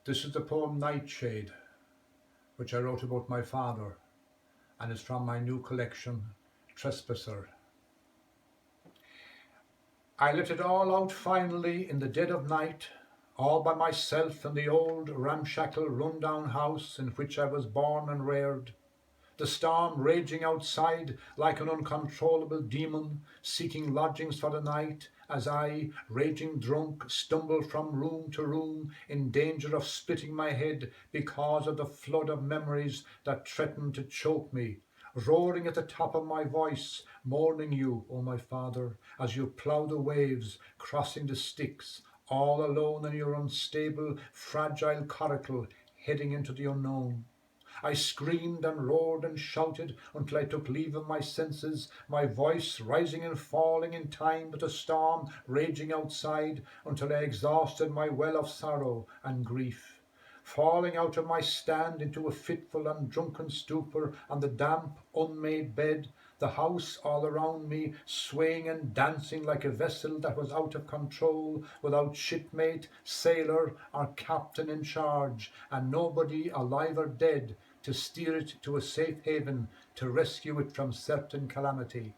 This is the poem Nightshade, which I wrote about my father, and is from my new collection, Trespasser. I let it all out finally in the dead of night, all by myself in the old ramshackle run-down house in which I was born and reared. The storm raging outside like an uncontrollable demon, seeking lodgings for the night, as I, raging drunk, stumbled from room to room, in danger of splitting my head because of the flood of memories that threatened to choke me, roaring at the top of my voice, mourning you, O my father, as you plough the waves, crossing the Styx, all alone in your unstable, fragile coracle, heading into the unknown. I screamed and roared and shouted until I took leave of my senses, my voice rising and falling in time with the storm raging outside, until I exhausted my well of sorrow and grief. Falling out of my stand into a fitful and drunken stupor on the damp, unmade bed, the house all around me swaying and dancing like a vessel that was out of control, without shipmate, sailor, or captain in charge, and nobody, alive or dead, to steer it to a safe haven, to rescue it from certain calamity.